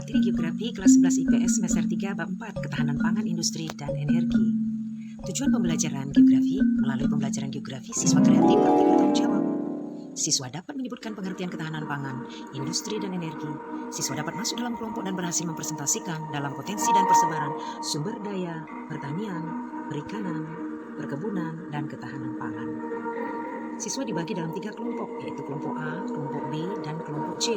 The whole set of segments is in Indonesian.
Materi Geografi kelas 11 IPS semester 3 bab 4 Ketahanan Pangan, Industri, dan Energi. Tujuan pembelajaran geografi: melalui pembelajaran geografi, siswa kreatif, praktik, bertanggung jawab. Siswa dapat menyebutkan pengertian ketahanan pangan, industri, dan energi. Siswa dapat masuk dalam kelompok dan berhasil mempresentasikan dalam potensi dan persebaran sumber daya pertanian, perikanan, perkebunan, dan ketahanan pangan. Siswa dibagi dalam 3 kelompok, yaitu kelompok A, kelompok B, dan kelompok C.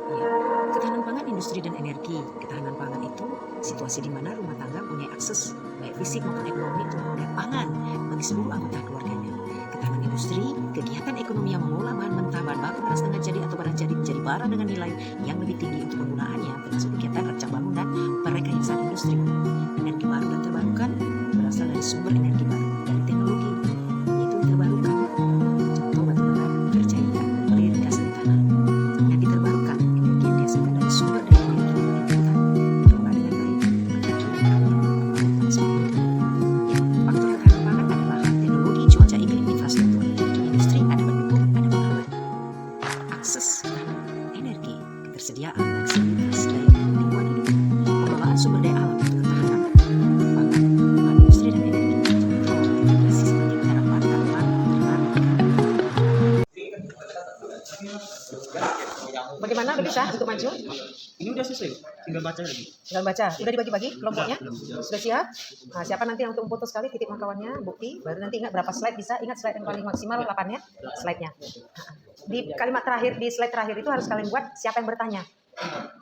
Ya, ketahanan pangan, industri, dan energi. Ketahanan pangan itu situasi di mana rumah tangga punya akses baik fisik maupun ekonomi untuk memperoleh pangan bagi seluruh anggota keluarganya. Ketahanan industri, kegiatan ekonomi yang mengolah bahan mentah, bahan baku, barang setengah jadi atau barang jadi menjadi barang dengan nilai yang lebih tinggi untuk penggunaannya, termasuk kegiatan rancang bangun dan perekayasaan industri. Energi baru dan terbarukan berasal dari sumber energi baru, dari teknologi, yaitu terbarukan. Contoh batu bara, kerjanya, air, gas, dan tanah. Yang diterbarukan, energi yang dihasilkan dari sumber daya energi yang kita kelola dengan baik, faktor ketahanan pangan adalah teknologi, cuaca, iklim, infrastruktur. Industri ada pendukung, ada penghambat. Akses energi, ketersediaan, aksesibilitas daya lingkungan hidup, pengelolaan sumber daya alam untuk ketahanan pangan, industri, dan energi. Contoh, integrasi sebagai harapan tanaman, Bagaimana udah bisa untuk maju? Ini udah selesai, tinggal baca lagi. Tinggal baca. Udah dibagi-bagi kelompoknya? Sudah siap? Nah, siapa nanti yang untuk foto sekali titik markawannya, bukti, baru nanti ingat berapa slide bisa. Ingat slide yang paling maksimal 8 ya, slide-nya. Di kalimat terakhir, di slide terakhir itu harus kalian buat siapa yang bertanya.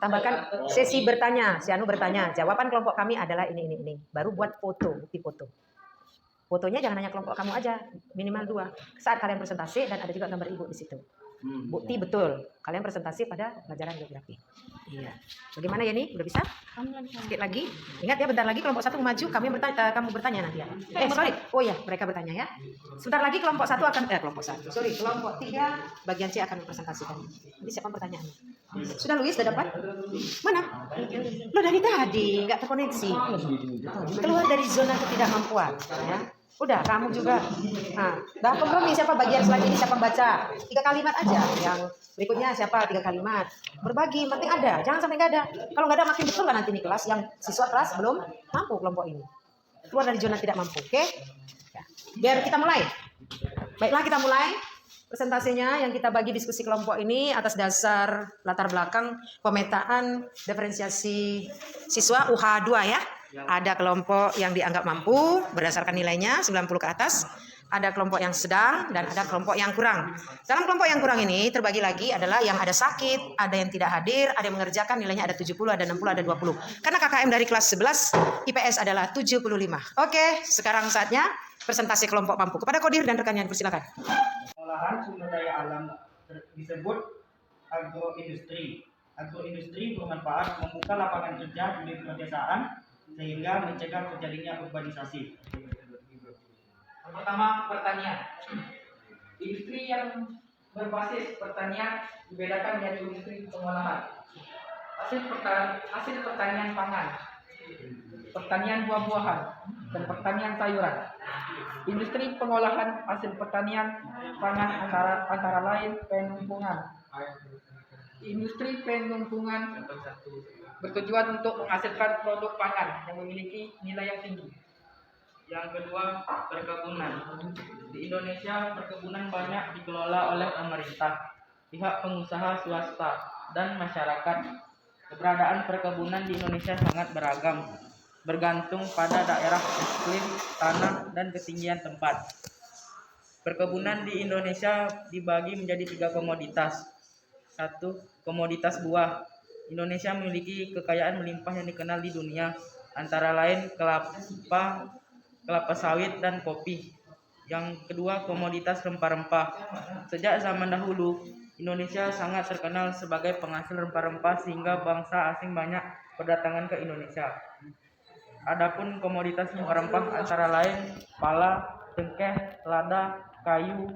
Tambahkan sesi bertanya, si Anu bertanya. Jawaban kelompok kami adalah ini. Baru buat foto, bukti foto. Fotonya jangan hanya kelompok kamu aja, minimal 2. Saat kalian presentasi dan ada juga gambar ibu di situ. Bukti betul, kalian presentasi pada pelajaran geografi. Iya. Bagaimana ya nih? Udah bisa? Sedikit lagi. Ingat ya, bentar lagi kelompok 1 maju, kamu bertanya nanti ya. Sorry. Oh ya, mereka bertanya ya. Sebentar lagi kelompok 1 akan kelompok 3 bagian C akan mempresentasikan. Jadi siapa pertanyaannya? Sudah Luis, sudah dapat? Mana? Lo dari tadi nggak terkoneksi. Keluar dari zona ketidakmampuan, ya. Udah, kamu juga. Nah, dah kompromi siapa bagian slide ini siapa baca? 3 kalimat aja. Yang berikutnya siapa 3 kalimat. Berbagi, penting ada. Jangan sampai nggak ada. Kalau nggak ada makin betul kan nanti nih kelas yang siswa kelas belum mampu kelompok ini. Keluar dari zona tidak mampu, oke? Ya. Biar kita mulai. Baiklah, kita mulai presentasinya yang kita bagi diskusi kelompok ini atas dasar latar belakang pemetaan diferensiasi siswa UH2 ya. Ada kelompok yang dianggap mampu berdasarkan nilainya 90 ke atas, ada kelompok yang sedang, dan ada kelompok yang kurang. Dalam kelompok yang kurang ini terbagi lagi adalah yang ada sakit, ada yang tidak hadir, ada yang mengerjakan nilainya ada 70, ada 60, ada 20. Karena KKM dari kelas 11 IPS adalah 75. Oke, sekarang saatnya presentasi kelompok mampu. Kepada Kodir dan rekannya dipersilakan. Pengolahan sumber daya alam disebut agroindustri. Agroindustri bermanfaat membuka lapangan kerja di pedesaan sehingga mencegah terjadinya urbanisasi. Yang pertama, pertanian. Industri yang berbasis pertanian dibedakan dari industri pengolahan. Hasil pertanian pangan, pertanian buah-buahan, dan pertanian sayuran. Industri pengolahan hasil pertanian pangan antara lain penumpungan. Industri penumpungan bertujuan untuk menghasilkan produk pangan yang memiliki nilai yang tinggi. Yang kedua, perkebunan. Di Indonesia, perkebunan banyak dikelola oleh pemerintah, pihak pengusaha swasta, dan masyarakat. Keberadaan perkebunan di Indonesia sangat beragam, bergantung pada daerah, iklim, tanah, dan ketinggian tempat. Perkebunan di Indonesia dibagi menjadi 3 komoditas. 1. Komoditas buah. Indonesia memiliki kekayaan melimpah yang dikenal di dunia, antara lain kelapa sawit, dan kopi. Yang kedua, komoditas rempah-rempah. Sejak zaman dahulu, Indonesia sangat terkenal sebagai penghasil rempah-rempah sehingga bangsa asing banyak berdatangan ke Indonesia. Adapun komoditas rempah-rempah antara lain pala, cengkeh, lada, kayu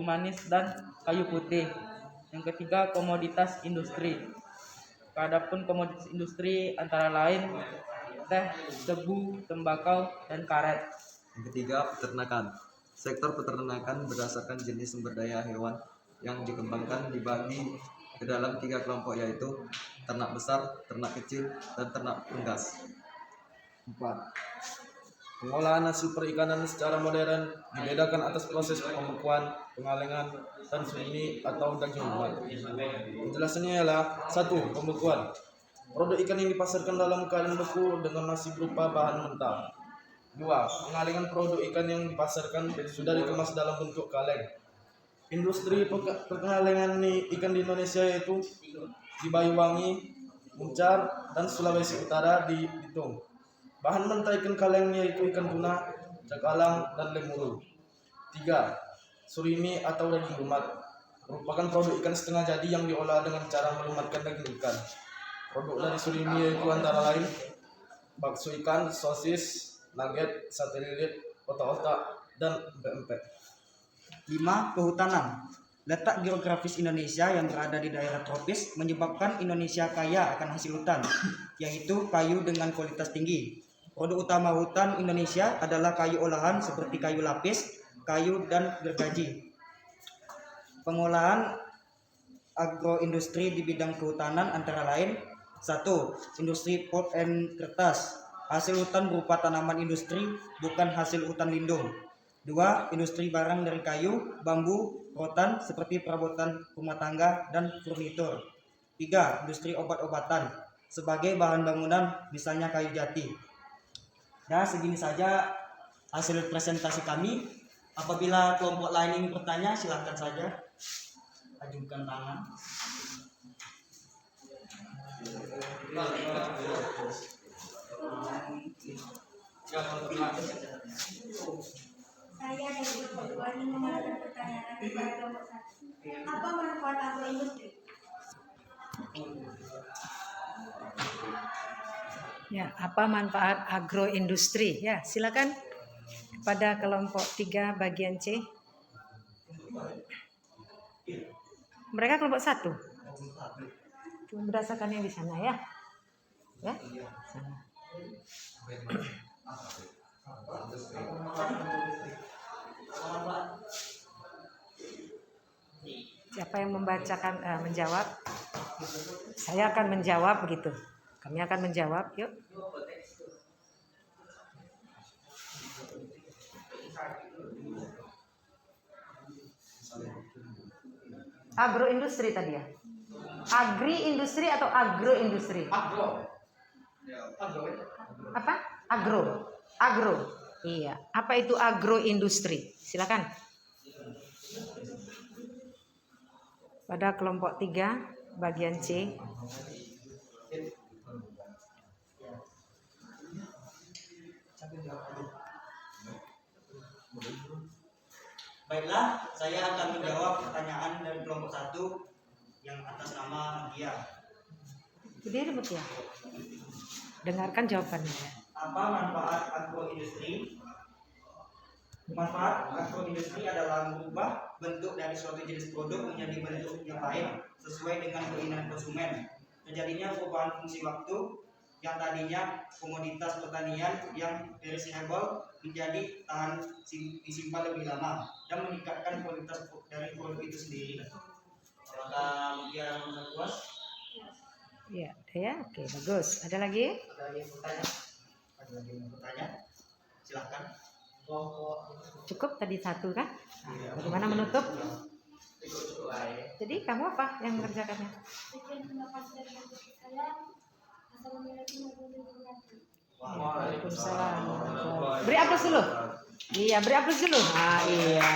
manis, dan kayu putih. Yang ketiga, komoditas industri. Adapun komoditas industri antara lain teh, tebu, tembakau, dan karet. Yang ketiga, peternakan. Sektor peternakan berdasarkan jenis sumber daya hewan yang dikembangkan dibagi ke dalam 3 kelompok, yaitu ternak besar, ternak kecil, dan ternak unggas. 4. Pengolahan hasil perikanan secara modern dibedakan atas proses pembekuan, pengalengan, dan surimi atau daging rumat. Penjelasannya ialah: 1. Pembekuan. Produk ikan yang dipasarkan dalam keadaan beku dengan masih berupa bahan mentah. 2. Pengalengan produk ikan yang dipasarkan sudah dikemas dalam bentuk kaleng. Industri pengalengan ikan di Indonesia yaitu di Banyuwangi, Muncar, dan Sulawesi Utara di Bitung. Bahan mentah ikan kaleng yaitu ikan tuna, cakalang, dan lemuru. 3. Surimi atau daging lumat merupakan produk ikan setengah jadi yang diolah dengan cara melumatkan daging ikan. Produk dari surimi yaitu antara lain bakso ikan, sosis, nugget, sate lilit, otak-otak, dan empek-empek. 5. Kehutanan. Letak geografis Indonesia yang berada di daerah tropis menyebabkan Indonesia kaya akan hasil hutan, yaitu kayu dengan kualitas tinggi. Produk utama hutan Indonesia adalah kayu olahan seperti kayu lapis, kayu, dan gergaji. Pengolahan agroindustri di bidang kehutanan antara lain: 1. Industri pulp and kertas. Hasil hutan berupa tanaman industri, bukan hasil hutan lindung. 2. Industri barang dari kayu, bambu, rotan seperti perabotan rumah tangga dan furnitur. 3. Industri obat-obatan sebagai bahan bangunan, misalnya kayu jati. Ya, segini saja hasil presentasi kami. Apabila kelompok lain ingin bertanya, silakan saja ajukan tangan. Saya dari kelompok 2 ingin mengajukan pertanyaan kepada kelompok 1. Apa manfaat agroindustri? Ya, apa manfaat agroindustri? Ya, silakan pada kelompok 3 bagian C. Mereka kelompok 1. Berdasarkan yang di sana ya. Ya. Sana. Siapa yang membacakan menjawab? Saya akan menjawab begitu. Kami akan menjawab, yuk. Agroindustri tadi ya? Agri-industri atau agroindustri? Agro. Apa? Agro. Agro. Iya. Apa itu agroindustri? Silakan. Pada kelompok 3 bagian C. Baiklah, saya akan menjawab pertanyaan dari kelompok 1 yang atas nama dia. Berdiri betul ya. Dengarkan jawabannya. Apa manfaat agroindustri? Manfaat agroindustri adalah mengubah bentuk dari suatu jenis produk menjadi bentuk yang lain sesuai dengan keinginan konsumen. Terjadinya perubahan fungsi waktu yang tadinya komoditas pertanian yang perishable menjadi tahan disimpan lebih lama dan meningkatkan kualitas dari produk itu sendiri. Apakah dia puas? Iya, ya, oke, bagus. Ada lagi? Ada yang bertanya? Ada lagi yang bertanya? Silakan. Cukup tadi 1 kan? Bagaimana menutup? Jadi kamu apa yang mengerjakannya? Sekian terima kasih dari kelompok saya. Assalamualaikum warahmatullahi wabarakatuh. Waalaikumsalam. Beri aplaus dulu. Iya, beri aplaus dulu. Ah, iya.